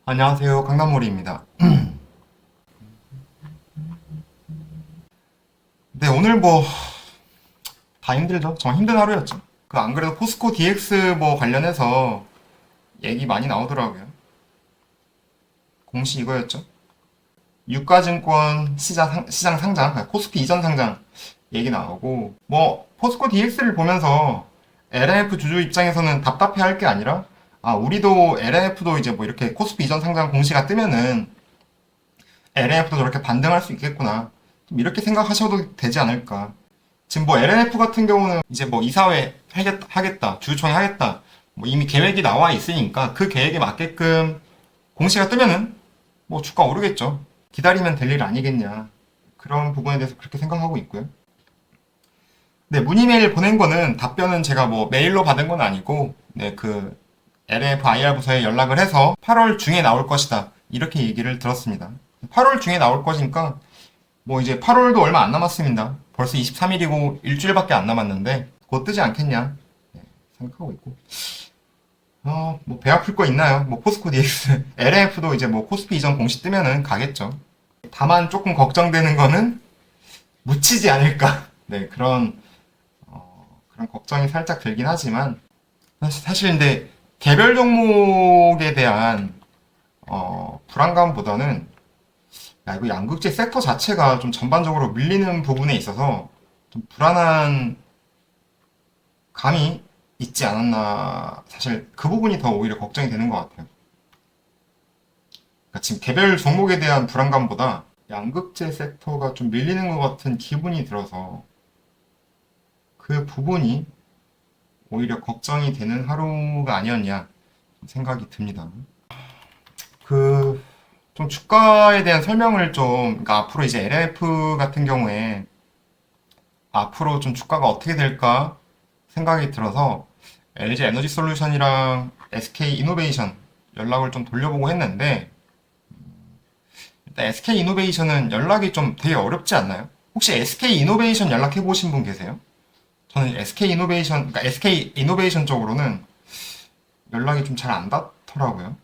안녕하세요. 강남몰이입니다. 네, 오늘 다 힘들죠? 정말 힘든 하루였죠. 안 그래도 포스코 DX 관련해서 얘기 많이 나오더라고요. 공시 이거였죠. 유가증권 시장 상장, 코스피 이전 상장 얘기 나오고, 포스코 DX를 보면서 LNF 주주 입장에서는 답답해 할 게 아니라, 우리도 LNF도 이제 이렇게 코스피 이전 상장 공시가 뜨면은 LNF도 저렇게 반등할 수 있겠구나. 좀 이렇게 생각하셔도 되지 않을까. 지금 LNF 같은 경우는 이제 이사회 하겠다, 주주총회 하겠다, 이미 계획이 나와 있으니까 그 계획에 맞게끔 공시가 뜨면은 주가 오르겠죠. 기다리면 될 일 아니겠냐. 그런 부분에 대해서 그렇게 생각하고 있고요. 네, 문의 메일 보낸 거는 답변은 제가 메일로 받은 건 아니고, 네, LNF IR 부서에 연락을 해서 8월 중에 나올 것이다. 이렇게 얘기를 들었습니다. 8월 중에 나올 것이니까 이제 8월도 얼마 안 남았습니다. 벌써 23일이고 일주일밖에 안 남았는데 곧 뜨지 않겠냐, 네, 생각하고 있고. 배 아플 거 있나요? 포스코 DX, LNF도 이제 코스피 이전 공시 뜨면은 가겠죠. 다만 조금 걱정되는 거는 묻히지 않을까. 네, 그런 걱정이 살짝 들긴 하지만, 사실 근데 개별 종목에 대한 불안감보다는 이거 양극재 섹터 자체가 좀 전반적으로 밀리는 부분에 있어서 좀 불안한 감이 있지 않았나. 사실 그 부분이 더 오히려 걱정이 되는 것 같아요. 그러니까 지금 개별 종목에 대한 불안감보다 양극재 섹터가 좀 밀리는 것 같은 기분이 들어서 그 부분이 오히려 걱정이 되는 하루가 아니었냐 생각이 듭니다. 좀 주가에 대한 설명을 그러니까 앞으로 이제 LNF 같은 경우에 앞으로 좀 주가가 어떻게 될까 생각이 들어서 LG 에너지 솔루션이랑 SK 이노베이션 연락을 좀 돌려보고 했는데, 일단 SK 이노베이션은 연락이 좀 되게 어렵지 않나요? 혹시 SK 이노베이션 연락해 보신 분 계세요? 저는 그러니까 SK 이노베이션 쪽으로는 연락이 좀 잘 안 닿더라고요.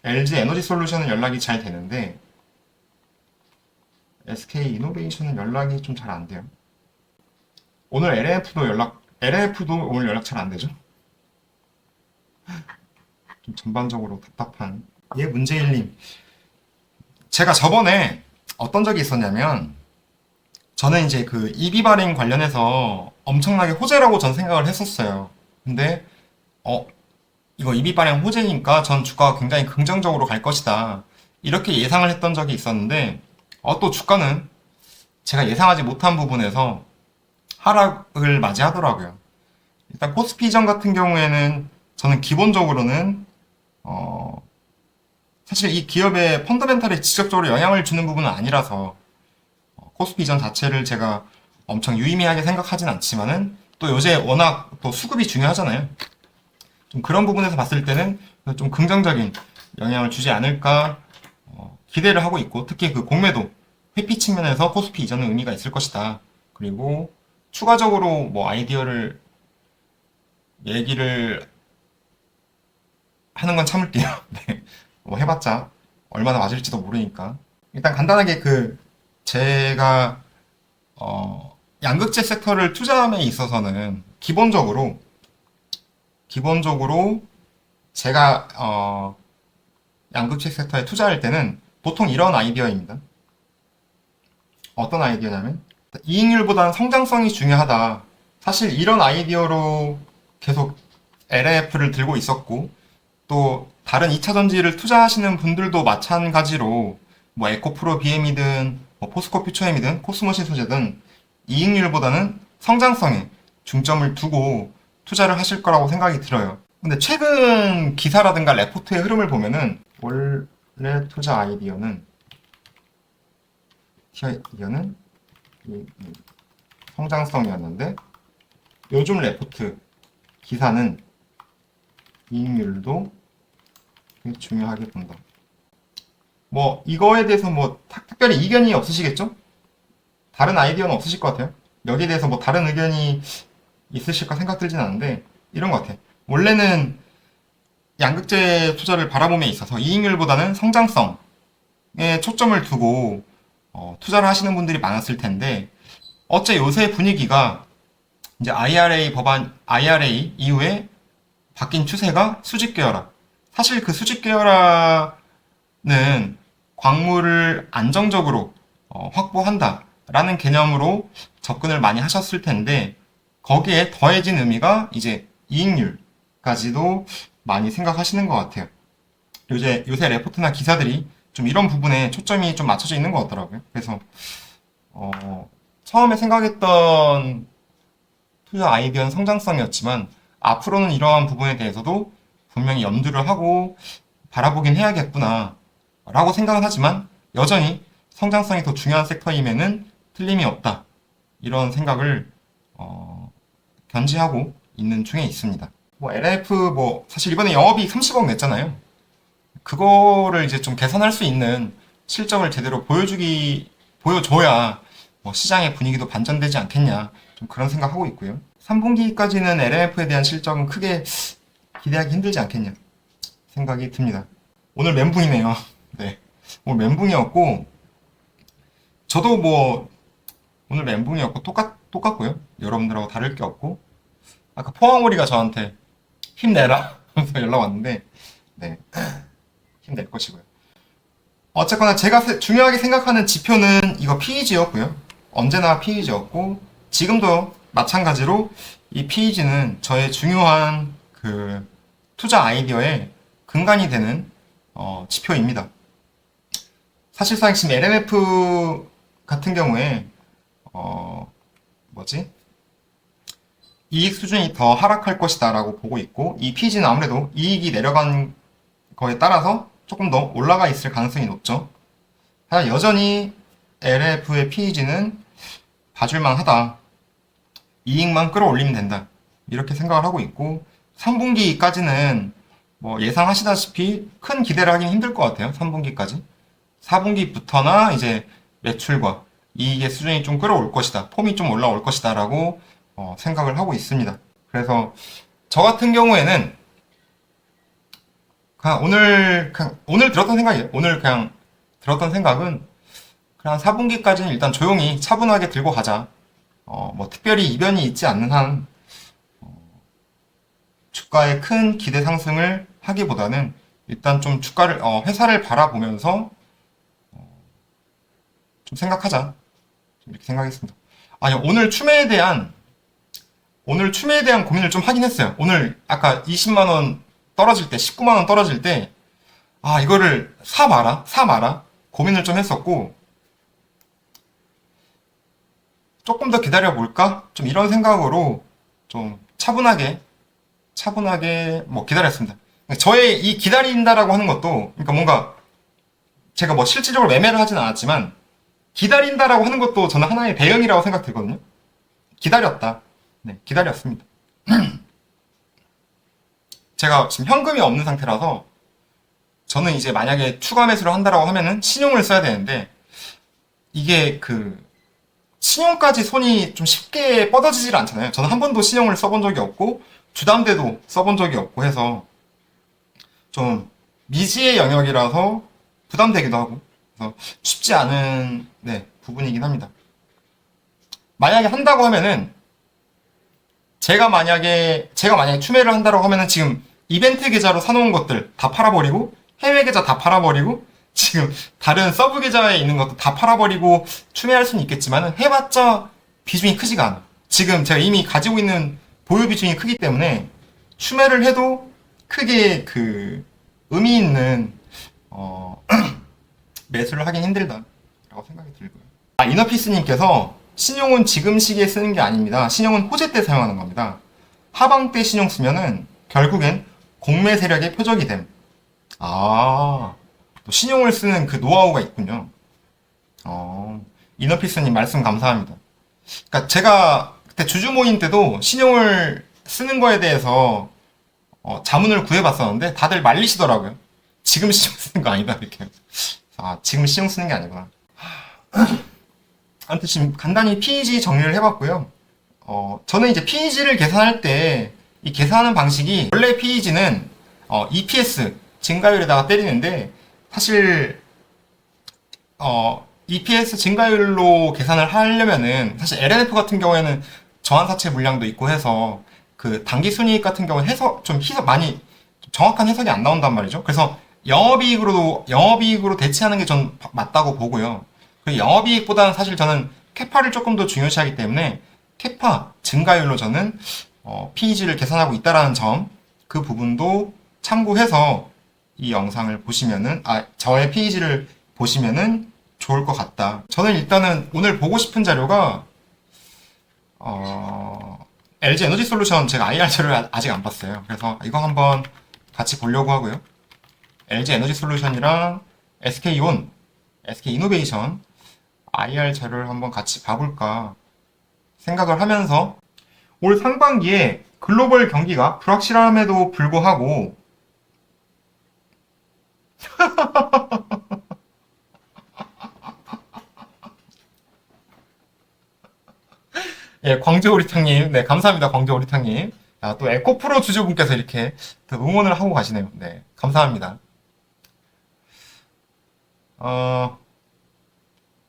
LG 에너지 솔루션은 연락이 잘 되는데 SK 이노베이션은 연락이 좀 잘 안 돼요. 오늘 LNF도 오늘 연락 잘 안 되죠? 좀 전반적으로 답답한. 예, 문재일님. 제가 저번에 어떤 적이 있었냐면, 저는 이제 EB 발행 관련해서 엄청나게 호재라고 전 생각을 했었어요. 근데, 이거 EB 발행 호재니까 전 주가가 굉장히 긍정적으로 갈 것이다. 이렇게 예상을 했던 적이 있었는데, 또 주가는 제가 예상하지 못한 부분에서 하락을 맞이하더라고요. 일단 코스피 이전 같은 경우에는 저는 기본적으로는 사실 이 기업의 펀더멘탈에 직접적으로 영향을 주는 부분은 아니라서 코스피 이전 자체를 제가 엄청 유의미하게 생각하진 않지만은, 또 요새 워낙 또 수급이 중요하잖아요. 좀 그런 부분에서 봤을 때는 좀 긍정적인 영향을 주지 않을까 기대를 하고 있고, 특히 공매도 회피 측면에서 코스피 이전은 의미가 있을 것이다. 그리고 추가적으로 아이디어를 얘기를 하는 건 참을게요. 네. 해봤자 얼마나 맞을지도 모르니까. 일단 간단하게 제가 양극재 섹터를 투자함에 있어서는 기본적으로 제가 양극재 섹터에 투자할 때는 보통 이런 아이디어입니다. 어떤 아이디어냐면, 이익률보다는 성장성이 중요하다. 사실 이런 아이디어로 계속 LNF를 들고 있었고, 또 다른 2차 전지를 투자하시는 분들도 마찬가지로 에코프로 BM이든 포스코 퓨처엠이든 코스모신 소재든 이익률보다는 성장성에 중점을 두고 투자를 하실 거라고 생각이 들어요. 근데 최근 기사라든가 레포트의 흐름을 보면은 원래 투자 아이디어는 이 성장성이었는데, 요즘 레포트 기사는 이익률도 중요하게 본다. 이거에 대해서 특별히 이견이 없으시겠죠? 다른 아이디어는 없으실 것 같아요. 여기에 대해서 다른 의견이 있으실까 생각 들진 않은데, 이런 것 같아. 원래는 양극재 투자를 바라봄에 있어서 이익률보다는 성장성에 초점을 두고 투자를 하시는 분들이 많았을 텐데, 어째 요새 분위기가 이제 IRA 이후에 바뀐 추세가 수직 계열화. 사실 그 수직 계열화는 광물을 안정적으로 확보한다라는 개념으로 접근을 많이 하셨을 텐데, 거기에 더해진 의미가 이제 이익률까지도 많이 생각하시는 것 같아요. 요새 레포트나 기사들이 좀 이런 부분에 초점이 좀 맞춰져 있는 것 같더라고요. 그래서 처음에 생각했던 투자 아이디어는 성장성이었지만, 앞으로는 이러한 부분에 대해서도 분명히 염두를 하고 바라보긴 해야겠구나 라고 생각은 하지만, 여전히 성장성이 더 중요한 섹터임에는 틀림이 없다, 이런 생각을 견지하고 있는 중에 있습니다. 뭐 LF 사실 이번에 영업이익 30억 냈잖아요. 그거를 이제 좀 계산할 수 있는 실적을 제대로 보여줘야 뭐 시장의 분위기도 반전되지 않겠냐, 좀 그런 생각하고 있고요. 3분기까지는 LMF에 대한 실적은 크게 기대하기 힘들지 않겠냐 생각이 듭니다. 오늘 멘붕이네요. 네, 오늘 멘붕이었고, 저도 뭐 오늘 멘붕이었고 똑같고요. 여러분들하고 다를 게 없고, 아까 포항오리가 저한테 힘내라 하면서 연락 왔는데, 네, 힘낼 것이고요. 어쨌거나 제가 중요하게 생각하는 지표는 이거 PEG였고요. 언제나 PEG였고, 지금도 마찬가지로 이 PEG는 저의 중요한 그 투자 아이디어의 근간이 되는 지표입니다. 사실상 지금 LMF 같은 경우에 이익 수준이 더 하락할 것이다 라고 보고 있고, 이 PEG는 아무래도 이익이 내려간 거에 따라서 조금 더 올라가 있을 가능성이 높죠. 하지만 여전히 LF의 PEG는 봐줄만 하다, 이익만 끌어올리면 된다, 이렇게 생각을 하고 있고, 3분기까지는 뭐 예상하시다시피 큰 기대를 하긴 힘들 것 같아요. 3분기까지 4분기부터나 이제 매출과 이익의 수준이 좀 끌어올 것이다, 폼이 좀 올라올 것이다 라고 생각을 하고 있습니다. 그래서 저 같은 경우에는 오늘 들었던 생각이에요. 오늘 그냥 들었던 생각은, 그냥 4분기까지는 일단 조용히 차분하게 들고 가자. 뭐 특별히 이변이 있지 않는 한 주가의 큰 기대 상승을 하기보다는 일단 좀 회사를 바라보면서 좀 생각하자, 좀 이렇게 생각했습니다. 아니, 오늘 추매에 대한 고민을 좀 하긴 했어요. 오늘 아까 20만원 떨어질 때, 19만원 떨어질 때, 이거를 사 마라 고민을 좀 했었고, 조금 더 기다려볼까? 좀 이런 생각으로 좀 차분하게 뭐 기다렸습니다. 저의 이 기다린다라고 하는 것도, 그러니까 뭔가 제가 뭐 실질적으로 매매를 하진 않았지만, 기다린다라고 하는 것도 저는 하나의 대응이라고 생각되거든요. 기다렸다. 네, 기다렸습니다. 제가 지금 현금이 없는 상태라서, 저는 이제 만약에 추가 매수를 한다라고 하면은 신용을 써야 되는데, 이게 신용까지 손이 좀 쉽게 뻗어지질 않잖아요. 저는 한 번도 신용을 써본 적이 없고, 주담대도 써본 적이 없고 해서 좀 미지의 영역이라서 부담되기도 하고, 그래서 쉽지 않은 부분이긴 합니다. 만약에 한다고 하면은, 제가 만약에 추매를 한다고 하면은 지금 이벤트 계좌로 사놓은 것들 다 팔아버리고, 해외 계좌 다 팔아버리고, 지금 다른 서브 계좌에 있는 것도 다 팔아버리고 추매할 수는 있겠지만, 해봤자 비중이 크지가 않아. 지금 제가 이미 가지고 있는 보유 비중이 크기 때문에 추매를 해도 크게 의미 있는 매수를 하긴 힘들다라고 생각이 들고요. 이너피스님께서 신용은 지금 시기에 쓰는 게 아닙니다. 신용은 호재 때 사용하는 겁니다. 하방 때 신용 쓰면은 결국엔 공매 세력의 표적이 됨. 또 신용을 쓰는 그 노하우가 있군요. 이너피스님 말씀 감사합니다. 그러니까 제가 그때 주주 모임 때도 신용을 쓰는 거에 대해서 자문을 구해봤었는데, 다들 말리시더라고요. 지금 신용 쓰는 거 아니다, 이렇게. 지금 신용 쓰는 게 아니구나. 아무튼 지금 간단히 PEG 정리를 해봤고요. 저는 이제 PEG를 계산할 때, 이 계산하는 방식이, 원래 PEG는 EPS 증가율에다가 때리는데 사실 EPS 증가율로 계산을 하려면은 사실 LNF 같은 경우에는 저한사채 물량도 있고 해서 그 당기 순이익 같은 경우는 많이 정확한 해석이 안 나온단 말이죠. 그래서 영업이익으로 대체하는 게 전 맞다고 보고요. 그 영업이익보다는 사실 저는 캐파를 조금 더 중요시하기 때문에 캐파 증가율로 저는 PEG를 계산하고 있다라는 점, 그 부분도 참고해서 이 영상을 보시면은 저의 PEG를 보시면은 좋을 것 같다. 저는 일단은 오늘 보고 싶은 자료가 LG 에너지 솔루션 제가 IR 자료를 아직 안 봤어요. 그래서 이거 한번 같이 보려고 하고요. LG 에너지 솔루션이랑 SK온, SK이노베이션 IR 자료를 한번 같이 봐볼까 생각을 하면서 올 상반기에 글로벌 경기가 불확실함에도 불구하고 예, 광주오리탕님, 네, 감사합니다, 광주오리탕님. 또 에코프로 주주분께서 이렇게 또 응원을 하고 가시네요. 네, 감사합니다.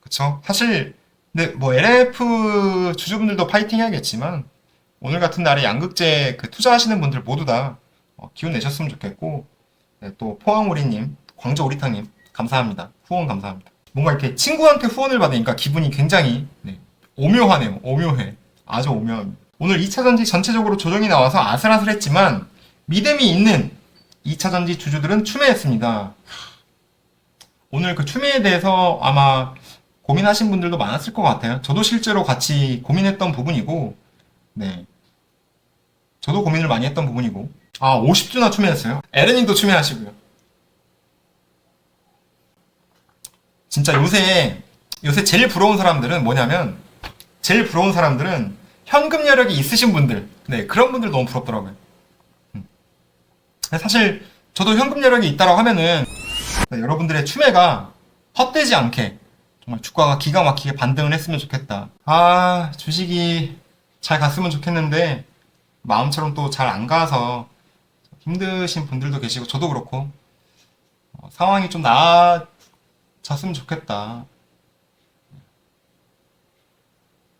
그쵸. 사실, 근데 뭐 LF 주주분들도 파이팅 해야겠지만, 오늘 같은 날에 양극재 그 투자하시는 분들 모두 다 기운 내셨으면 좋겠고, 네, 또 포항오리님, 광주오리탕님, 감사합니다. 후원 감사합니다. 뭔가 이렇게 친구한테 후원을 받으니까 기분이 굉장히, 네, 오묘하네요. 오묘해. 아주 오묘합니다. 오늘 2차전지 전체적으로 조정이 나와서 아슬아슬했지만 믿음이 있는 2차전지 주주들은 추매했습니다. 오늘 그 추매에 대해서 아마 고민하신 분들도 많았을 것 같아요. 저도 실제로 같이 고민했던 부분이고, 네. 저도 고민을 많이 했던 부분이고. 50주나 추매했어요. 에르님도 추매하시고요. 진짜 요새 제일 부러운 사람들은 뭐냐면, 제일 부러운 사람들은 현금 여력이 있으신 분들, 네, 그런 분들 너무 부럽더라고요. 사실 저도 현금 여력이 있다고 하면은 네, 여러분들의 추매가 헛되지 않게 정말 주가가 기가 막히게 반등을 했으면 좋겠다. 주식이 잘 갔으면 좋겠는데 마음처럼 또 잘 안 가서 힘드신 분들도 계시고 저도 그렇고 상황이 좀 나아졌으면 좋겠다.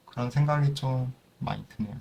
그런 생각이 좀 많이 드네요.